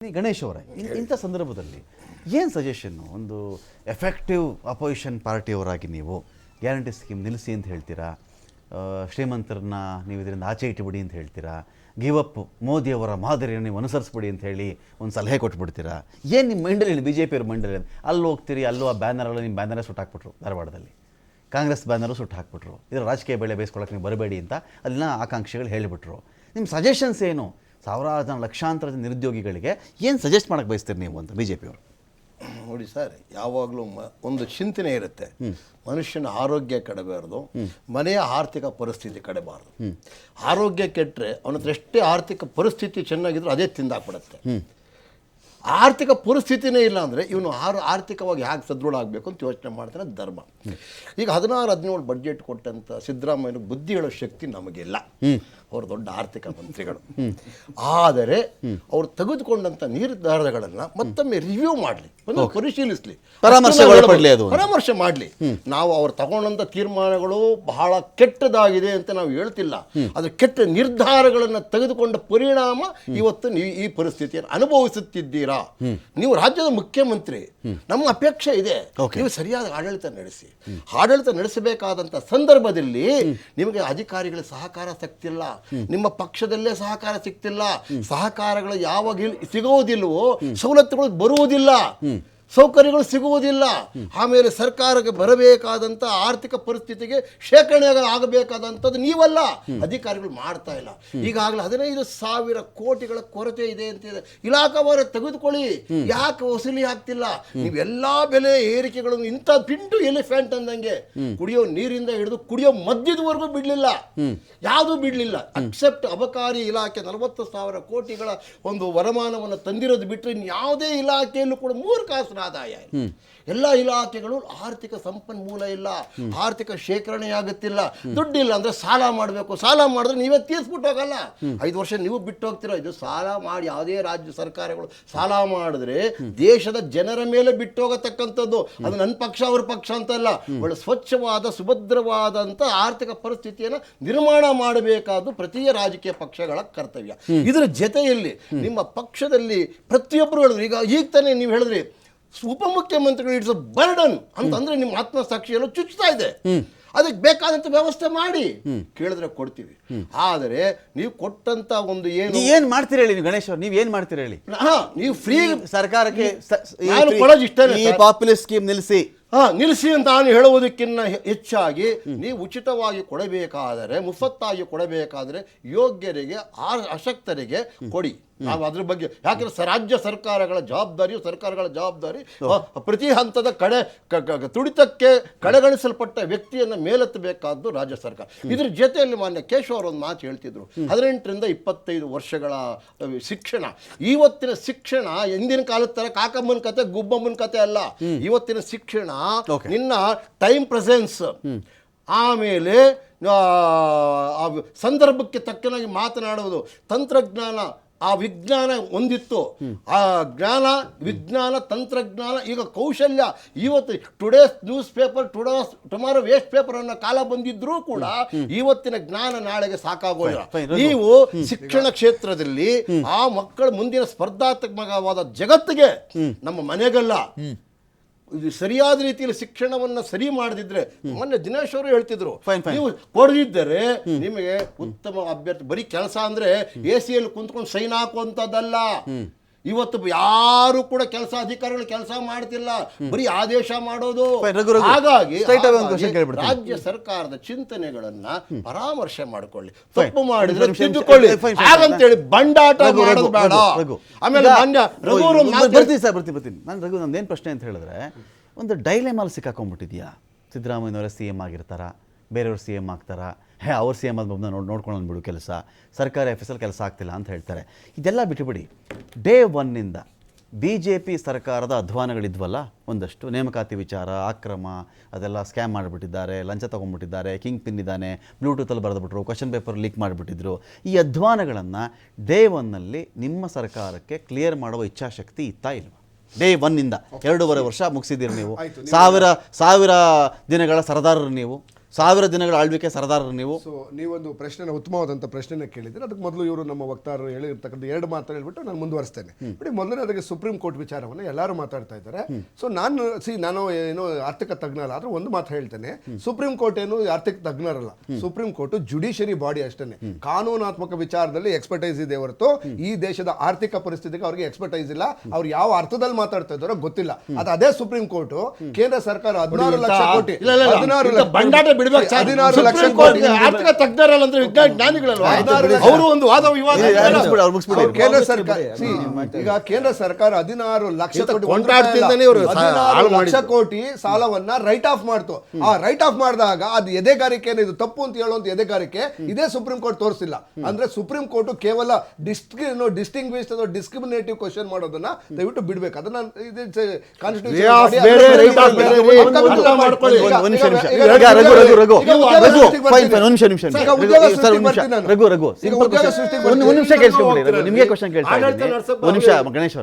ಗಣೇಶ್ ಅವರೇ, ಇಂಥ ಸಂದರ್ಭದಲ್ಲಿ ಏನು ಸಜೆಷನ್ನು? ಒಂದು ಎಫೆಕ್ಟಿವ್ ಅಪೋಸಿಷನ್ ಪಾರ್ಟಿಯವರಾಗಿ ನೀವು ಗ್ಯಾರಂಟಿ ಸ್ಕೀಮ್ ನಿಲ್ಲಿಸಿ ಅಂತ ಹೇಳ್ತೀರಾ, ಶ್ರೀಮಂತರನ್ನ ನೀವು ಇದರಿಂದ ಆಚೆ ಇಟ್ಟುಬಿಡಿ ಅಂತ ಹೇಳ್ತೀರಾ, ಗಿವ್ ಅಪ್ ಮೋದಿಯವರ ಮಾದರಿಯನ್ನು ನೀವು ಅನುಸರಿಸ್ಬಿಡಿ ಅಂತ ಹೇಳಿ ಒಂದು ಸಲಹೆ ಕೊಟ್ಬಿಡ್ತೀರಾ? ಏನು ನಿಮ್ಮ ಮೈಂಡಲ್ಲಿ ಬಿ ಜೆ ಪಿಯವ್ರ ಮೈಂಡಲ್ಲಿ ಅಲ್ಲಿ ಹೋಗ್ತೀರಿ, ಅಲ್ಲೂ ಆ ಬ್ಯಾನರಲ್ಲೂ ನಿಮ್ಮ ಬ್ಯಾನರೇ ಸುಟ್ಟು ಹಾಕ್ಬಿಟ್ರು, ಧಾರವಾಡದಲ್ಲಿ ಕಾಂಗ್ರೆಸ್ ಬ್ಯಾನರು ಸುಟ್ಟು ಹಾಕ್ಬಿಟ್ರು, ಇದರ ರಾಜಕೀಯ ಬೆಳೆ ಬೇಯಿಸ್ಕೊಳ್ಳೋಕೆ ನೀವು ಬರಬೇಡಿ ಅಂತ ಅಲ್ಲಿನ ಆಕಾಂಕ್ಷಿಗಳು ಹೇಳಿಬಿಟ್ರು. ನಿಮ್ಮ ಸಜೆಷನ್ಸ್ ಏನು? ಸಾವಿರಾರು ಜನ ಲಕ್ಷಾಂತರ ಜನ ನಿರುದ್ಯೋಗಿಗಳಿಗೆ ಏನು ಸಜೆಸ್ಟ್ ಮಾಡೋಕ್ಕೆ ಬಯಸ್ತೀರಿ ನೀವು ಅಂತ ಬಿ ಜೆ ಪಿಯವರು? ನೋಡಿ ಸರ್, ಯಾವಾಗಲೂ ಒಂದು ಚಿಂತನೆ ಇರುತ್ತೆ, ಮನುಷ್ಯನ ಆರೋಗ್ಯ ಕೆಡಬಾರ್ದು, ಮನೆಯ ಆರ್ಥಿಕ ಪರಿಸ್ಥಿತಿ ಕೆಡಬಾರ್ದು. ಆರೋಗ್ಯ ಕೆಟ್ಟರೆ ಅವನ ಹತ್ರ ಎಷ್ಟೇ ಆರ್ಥಿಕ ಪರಿಸ್ಥಿತಿ ಚೆನ್ನಾಗಿದ್ರು ಅದೇ ತಿಂದಾಕ್ಬಿಡುತ್ತೆ. ಆರ್ಥಿಕ ಪರಿಸ್ಥಿತಿನೇ ಇಲ್ಲ ಅಂದರೆ ಇವನು ಆರ್ಥಿಕವಾಗಿ ಹೇಗೆ ಸದೃಢ ಆಗಬೇಕು ಅಂತ ಯೋಚನೆ ಮಾಡ್ತಾನೆ ಧರ್ಮ. ಈಗ 16-17 ಬಡ್ಜೆಟ್ ಕೊಟ್ಟಂಥ ಸಿದ್ದರಾಮಯ್ಯನ ಬುದ್ಧಿ ಹೇಳೋ ಶಕ್ತಿ ನಮಗಿಲ್ಲ, ಅವರು ದೊಡ್ಡ ಆರ್ಥಿಕ ಮಂತ್ರಿಗಳು. ಆದರೆ ಅವರು ತೆಗೆದುಕೊಂಡಂಥ ನಿರ್ಧಾರಗಳನ್ನು ಮತ್ತೊಮ್ಮೆ ರಿವ್ಯೂ ಮಾಡಲಿ, ಪರಿಶೀಲಿಸಲಿ, ಪರಾಮರ್ಶೆ ಮಾಡಲಿ. ನಾವು ಅವ್ರು ತಗೊಂಡಂಥ ತೀರ್ಮಾನಗಳು ಬಹಳ ಕೆಟ್ಟದಾಗಿದೆ ಅಂತ ನಾವು ಹೇಳ್ತಿಲ್ಲ, ಅದು ಕೆಟ್ಟ ನಿರ್ಧಾರಗಳನ್ನು ತೆಗೆದುಕೊಂಡ ಪರಿಣಾಮ ಇವತ್ತು ನೀವು ಈ ಪರಿಸ್ಥಿತಿಯನ್ನು ಅನುಭವಿಸುತ್ತಿದ್ದೀರಾ. ನೀವು ರಾಜ್ಯದ ಮುಖ್ಯಮಂತ್ರಿ, ನಮ್ಮ ಅಪೇಕ್ಷೆ ಇದೆ ನೀವು ಸರಿಯಾದ ಆಡಳಿತ ನಡೆಸಿ. ಆಡಳಿತ ನಡೆಸಬೇಕಾದಂಥ ಸಂದರ್ಭದಲ್ಲಿ ನಿಮಗೆ ಅಧಿಕಾರಿಗಳ ಸಹಕಾರ ಸಿಗ್ತಿಲ್ಲ, ನಿಮ್ಮ ಪಕ್ಷದಲ್ಲೇ ಸಹಕಾರ ಸಿಗ್ತಿಲ್ಲ, ಸಹಕಾರಗಳು ಯಾವಾಗ ಸಿಗುವುದಿಲ್ಲವೋ ಸವಲತ್ತುಗಳು ಬರುವುದಿಲ್ಲ, ಸೌಕರ್ಯಗಳು ಸಿಗುವುದಿಲ್ಲ. ಆಮೇಲೆ ಸರ್ಕಾರಕ್ಕೆ ಬರಬೇಕಾದಂಥ ಆರ್ಥಿಕ ಪರಿಸ್ಥಿತಿಗೆ ಶೇಖರಣೆ ಆಗಬೇಕಾದಂಥದ್ದು ನೀವಲ್ಲ, ಅಧಿಕಾರಿಗಳು ಮಾಡ್ತಾ ಇಲ್ಲ. ಈಗಾಗಲೇ 15,000 ಕೋಟಿಗಳ ಕೊರತೆ ಇದೆ ಅಂತಿದೆ. ಇಲಾಖಾವಾರು ತೆಗೆದುಕೊಳ್ಳಿ, ಯಾಕೆ ವಸೂಲಿ ಆಗ್ತಿಲ್ಲ? ನೀವೆಲ್ಲಾ ಬೆಲೆ ಏರಿಕೆಗಳನ್ನು ಇಂಥ ಪಿಂಟು ಎಲಿಫೆಂಟ್ ಅಂದಂಗೆ ಕುಡಿಯೋ ನೀರಿಂದ ಹಿಡಿದು ಕುಡಿಯೋ ಮದ್ಯದವರೆಗೂ ಬಿಡ್ಲಿಲ್ಲ, ಯಾವುದೂ ಬಿಡ್ಲಿಲ್ಲ. ಅಕ್ಸೆಪ್ಟ್ ಅಬಕಾರಿ ಇಲಾಖೆ 40,000 ಕೋಟಿಗಳ ಒಂದು ವರಮಾನವನ್ನು ತಂದಿರೋದು ಬಿಟ್ಟರೆ ಯಾವುದೇ ಇಲಾಖೆಯಲ್ಲೂ ಕೂಡ 3 ಕಾಸು ಆದಾಯ. ಎಲ್ಲ ಇಲಾಖೆಗಳು ಆರ್ಥಿಕ ಸಂಪನ್ಮೂಲ ಇಲ್ಲ, ಆರ್ಥಿಕ ಶೇಖರಣೆ ಆಗುತ್ತಿಲ್ಲ, ದುಡ್ಡಿಲ್ಲ ಅಂದ್ರೆ ಸಾಲ ಮಾಡಬೇಕು. ಸಾಲ ಮಾಡಿದ್ರೆ ನೀವೇ ತೀರ್ಸ್ಬಿಟ್ಟು ಹೋಗಲ್ಲ, 5 ವರ್ಷ ನೀವು ಬಿಟ್ಟು ಹೋಗ್ತೀರ. ಇದು ಸಾಲ ಮಾಡಿ ಯಾವುದೇ ರಾಜ್ಯ ಸರ್ಕಾರಗಳು ಸಾಲ ಮಾಡಿದ್ರೆ ದೇಶದ ಜನರ ಮೇಲೆ ಬಿಟ್ಟು ಹೋಗತಕ್ಕಂಥದ್ದು. ಅದು ನನ್ನ ಪಕ್ಷ ಅವ್ರ ಪಕ್ಷ ಅಂತಲ್ಲ, ಒಳ್ಳೆ ಸ್ವಚ್ಛವಾದ ಸುಭದ್ರವಾದಂಥ ಆರ್ಥಿಕ ಪರಿಸ್ಥಿತಿಯನ್ನು ನಿರ್ಮಾಣ ಮಾಡಬೇಕಾದ್ದು ಪ್ರತಿ ರಾಜಕೀಯ ಪಕ್ಷಗಳ ಕರ್ತವ್ಯ. ಇದರ ಜೊತೆಯಲ್ಲಿ ನಿಮ್ಮ ಪಕ್ಷದಲ್ಲಿ ಪ್ರತಿಯೊಬ್ಬರು ಹೇಳಿದ್ರು, ಈಗ ತಾನೇ ನೀವು ಹೇಳಿದ್ರಿ ಉಪಮುಖ್ಯಮಂತ್ರಿಗಳು ಇಟ್ಸ್ ಅ ಬರ್ಡನ್ ಅಂತಂದ್ರೆ ನಿಮ್ಮ ಆತ್ಮಸಾಕ್ಷಿಯಲ್ಲೂ ಚುಚ್ಚುತ್ತಾ ಇದೆ. ಅದಕ್ಕೆ ಬೇಕಾದಂತ ವ್ಯವಸ್ಥೆ ಮಾಡಿ ಕೇಳಿದ್ರೆ ಕೊಡ್ತೀವಿ. ಆದರೆ ನೀವು ಕೊಟ್ಟಂತ ಒಂದು ಏನ್ ಮಾಡ್ತೀರಿ ಹೇಳಿ ಗಣೇಶ್ ಅವ್ರು, ನೀವ್ ಏನ್ ಮಾಡ್ತೀರಿ ಹೇಳಿ? ನೀವು ಫ್ರೀ ಸರ್ಕಾರಕ್ಕೆ ಪಾಪ್ಯುಲರ್ ಸ್ಕೀಮ್ ನಿಲ್ಲಿಸಿ ಅಂತ ನಾನು ಹೇಳುವುದಕ್ಕಿಂತ ಹೆಚ್ಚಾಗಿ ನೀವು ಉಚಿತವಾಗಿ ಕೊಡಬೇಕಾದರೆ, ಮುಫತ್ತಾಗಿ ಕೊಡಬೇಕಾದರೆ ಯೋಗ್ಯರಿಗೆ ಅಶಕ್ತರಿಗೆ ಕೊಡಿ. ನಾವು ಅದ್ರ ಬಗ್ಗೆ ಯಾಕಂದ್ರೆ ರಾಜ್ಯ ಸರ್ಕಾರಗಳ ಜವಾಬ್ದಾರಿ ಪ್ರತಿ ಹಂತದ ತುಡಿತಕ್ಕೆ ಕಡೆಗಣಿಸಲ್ಪಟ್ಟ ವ್ಯಕ್ತಿಯನ್ನು ಮೇಲೆತ್ತಬೇಕಾದ್ದು ರಾಜ್ಯ ಸರ್ಕಾರ. ಇದ್ರ ಜೊತೆಯಲ್ಲಿ ಮಾನ್ಯ ಕೇಶವ್ ಅವರು ಒಂದು ಮಾತು ಹೇಳ್ತಿದ್ರು, 18ರಿಂದ 25 ವರ್ಷಗಳ ಶಿಕ್ಷಣ. ಇವತ್ತಿನ ಶಿಕ್ಷಣ ಎಂದಿನ ಕಾಲದ ತರ ಕಾಕಮ್ಮನ ಕತೆ ಗುಬ್ಬಮ್ಮನ ಕತೆ ಅಲ್ಲ. ಇವತ್ತಿನ ಶಿಕ್ಷಣ ನಿನ್ನ ಟೈಮ್ ಪ್ರೆಸೆನ್ಸ್, ಆಮೇಲೆ ಸಂದರ್ಭಕ್ಕೆ ತಕ್ಕನಾಗಿ ಮಾತನಾಡುವುದು, ತಂತ್ರಜ್ಞಾನ, ಆ ವಿಜ್ಞಾನ ಒಂದಿತ್ತು, ಆ ಜ್ಞಾನ ವಿಜ್ಞಾನ ತಂತ್ರಜ್ಞಾನ, ಈಗ ಕೌಶಲ್ಯ. ಇವತ್ತು today's news paper tomorrow waste paper ಅನ್ನೋ ಕಾಲ ಬಂದಿದ್ರೂ ಕೂಡ ಇವತ್ತಿನ ಜ್ಞಾನ ನಾಳೆಗೆ ಸಾಕಾಗೋಲ್ಲ. ನೀವು ಶಿಕ್ಷಣ ಕ್ಷೇತ್ರದಲ್ಲಿ ಆ ಮಕ್ಕಳ ಮುಂದಿನ ಸ್ಪರ್ಧಾತ್ಮಕವಾದ ಜಗತ್ತಿಗೆ, ನಮ್ಮ ಮನೆಗಲ್ಲ, ಇದು ಸರಿಯಾದ ರೀತಿಯಲ್ಲಿ ಶಿಕ್ಷಣವನ್ನ ಸರಿ ಮಾಡದಿದ್ರೆ, ಮೊನ್ನೆ ದಿನೇಶ್ ಅವರು ಹೇಳ್ತಿದ್ರು, ನೀವು ಕೊಡದಿದ್ದರೆ ನಿಮಗೆ ಉತ್ತಮ ಅಭ್ಯರ್ಥಿ. ಬರೀ ಕೆಲಸ ಅಂದ್ರೆ AC-ಯಲ್ಲಿ ಕುಂತ್ಕೊಂಡು ಸೈನ್ ಹಾಕುವಂಥದ್ದಲ್ಲ. ಇವತ್ತು ಯಾರು ಕೂಡ ಅಧಿಕಾರಿಗಳು ಕೆಲಸ ಮಾಡ್ತಿಲ್ಲ, ಬರೀ ಆದೇಶ ಮಾಡೋದು. ಹಾಗಾಗಿ ರಾಜ್ಯ ಸರ್ಕಾರದ ಚಿಂತನೆಗಳನ್ನ ಪರಾಮರ್ಶೆ ಮಾಡಿಕೊಳ್ಳಿ, ತಪ್ಪು ಮಾಡಿದ್ರೆ ತಿದ್ದುಕೊಳ್ಳಿ, ಹಾಗಂತೇಳಿ ಬಂಡಾಟ ಮಾಡೋದು ಬೇಡ. ಆಮೇಲೆ ಬರ್ತೀನಿ ನಾನು ರಘು, ನಂದೇನು ಪ್ರಶ್ನೆ ಅಂತ ಹೇಳಿದ್ರೆ, ಒಂದು ಡೈಲೆಮಾಲ್ ಸಿಕ್ಕಾಕೊಂಡ್ಬಿಟ್ಟಿದ್ಯಾ? ಸಿದ್ದರಾಮಯ್ಯನವರ CM ಆಗಿರ್ತಾರ, ಬೇರೆಯವ್ರು CM ಆಗ್ತಾರಾ, ಅವ್ರು CM ಆದ ನೋಡ್ಕೊಂಡು ಬಿಡು, ಕೆಲಸ ಸರ್ಕಾರಿ ಆಫೀಸಲ್ಲಿ ಕೆಲಸ ಆಗ್ತಿಲ್ಲ ಅಂತ ಹೇಳ್ತಾರೆ. ಇದೆಲ್ಲ ಬಿಟ್ಟುಬಿಡಿ, ಡೇ 1ನಿಂದ BJP ಸರ್ಕಾರದ ಅಧ್ವಾನಗಳಿದ್ವಲ್ಲ, ಒಂದಷ್ಟು ನೇಮಕಾತಿ ವಿಚಾರ, ಅಕ್ರಮ, ಅದೆಲ್ಲ ಸ್ಕ್ಯಾಮ್ ಮಾಡಿಬಿಟ್ಟಿದ್ದಾರೆ, ಲಂಚ ತೊಗೊಂಡ್ಬಿಟ್ಟಿದ್ದಾರೆ, ಕಿಂಗ್ ಪಿನ್ ಇದ್ದಾನೆ, ಬ್ಲೂಟೂತಲ್ಲಿ ಬರೆದುಬಿಟ್ರು, ಕ್ವಶನ್ ಪೇಪರ್ ಲೀಕ್ ಮಾಡಿಬಿಟ್ಟಿದ್ರು. ಈ ಅಧ್ವಾನಗಳನ್ನು ಡೇ 1ನಲ್ಲಿ ನಿಮ್ಮ ಸರ್ಕಾರಕ್ಕೆ ಕ್ಲಿಯರ್ ಮಾಡುವ ಇಚ್ಛಾಶಕ್ತಿ ಇತ್ತಾ ಇಲ್ವಾ? ಡೇ 1ನಿಂದ 2.5 ವರ್ಷ ಮುಗಿಸಿದ್ದೀರಿ ನೀವು, ಸಾವಿರ ದಿನಗಳ ಸರದಾರರು ನೀವು. 1000 ದಿನಗಳ ಆಳ್ವಿಕೆ ಸರ್ದಾರರು ನೀವು. ಸೊ ನೀವೊಂದು ಪ್ರಶ್ನೆನ ಉತ್ತಮವಾದಂಥ ಪ್ರಶ್ನೆನ ಕೇಳಿದ್ರೆ ಅದಕ್ಕೆ ಮೊದಲು ಇವರು ನಮ್ಮ ವಕ್ತಾರರು ಹೇಳಿರ್ತಕ್ಕಂಥ 2 ಮಾತು ಹೇಳ್ಬಿಟ್ಟು ನಾನು ಮುಂದುವರಿಸ್ತೇನೆ. ನೋಡಿ, ಮೊದಲನೇ ಅದಕ್ಕೆ ಸುಪ್ರೀಂ ಕೋರ್ಟ್ ವಿಚಾರವನ್ನು ಎಲ್ಲರೂ ಮಾತಾಡ್ತಾ ಇದ್ದಾರೆ. ಸೊ ನಾನು ಏನು ಆರ್ಥಿಕ ತಜ್ಞ ಅಲ್ಲ, ಆದ್ರೆ ಒಂದು ಮಾತು ಹೇಳ್ತೇನೆ, ಸುಪ್ರೀಂ ಕೋರ್ಟ್ ಏನು ಆರ್ಥಿಕ ತಜ್ಞರಲ್ಲ. ಸುಪ್ರೀಂ ಕೋರ್ಟ್ ಜುಡಿಷಿಯರಿ ಬಾಡಿ ಅಷ್ಟೇ, ಕಾನೂನಾತ್ಮಕ ವಿಚಾರದಲ್ಲಿ ಎಕ್ಸ್ಪರ್ಟೈಸ್ ಇದೆ ಹೊರತು ಈ ದೇಶದ ಆರ್ಥಿಕ ಪರಿಸ್ಥಿತಿಗೆ ಅವ್ರಿಗೆ ಎಕ್ಸ್ಪರ್ಟೈಸ್ ಇಲ್ಲ. ಅವ್ರು ಯಾವ ಅರ್ಥದಲ್ಲಿ ಮಾತಾಡ್ತಾ ಇದ್ದಾರೋ ಗೊತ್ತಿಲ್ಲ. ಅದು ಅದೇ ಸುಪ್ರೀಂ ಕೋರ್ಟ್ ಕೇಂದ್ರ ಸರ್ಕಾರ 16 ಲಕ್ಷ ಕೋಟಿ 16 ಲಕ್ಷ ಬಂಡಾಟ ಬಿಡ್ಬೇಕು ಸರ್. 16 ಲಕ್ಷ ಸುಪ್ರೀಂ ಕೋರ್ಟ್ಗೆ ಆರ್ಥಿಕ ತಜ್ಞರಲ್ಲ ಅಂದ್ರೆ ವಿಜ್ಞಾನಿಗಳಲ್ವಾ, ಅವರು ಒಂದು ವಾದ ವಿವಾದ ಕೇಂದ್ರ ಸರ್ಕಾರ ಈಗ ಕೇಂದ್ರ ಸರ್ಕಾರ 16 ಲಕ್ಷ ಕೋಟಿ ಕೊಂಡಾಡ್ತಿಂದನೇ ಇವರು 16 ಲಕ್ಷ ಕೋಟಿ ಸಾಲವನ್ನ ರೈಟ್ ಆಫ್ ಮಾಡ್ತು. ಆ ರೈಟ್ ಆಫ್ ಮಾಡಿದಾಗ ಅದು ಎದೆಗಾರಿಕೆ, ಇದು ತಪ್ಪು ಅಂತ ಹೇಳುವಂತ ಎದೆಗಾರಿಕೆ ಇದೇ ಸುಪ್ರೀಂ ಕೋರ್ಟ್ ತೋರಿಸಿಲ್ಲ. ಅಂದ್ರೆ ಸುಪ್ರೀಂ ಕೋರ್ಟ್ ಕೇವಲ ಡಿಸ್ಟಿಂಗ್ವಿಶ್ಡ್ ಅಥವಾ ಡಿಸ್ಕ್ರಿಮಿನೇಟಿವ್ ಕ್ವಶನ್ ಮಾಡೋದನ್ನ ದಯವಿಟ್ಟು ಬಿಡ್ಬೇಕು. ಅದನ್ನ ನಿಮಗೆ ಕ್ವಶನ್ ಕೇಳ್ತಾ ಇದ್ದೀನಿ. ಒಂದು ನಿಮಿಷ ಗಣೇಶ್ ಅವರೇ,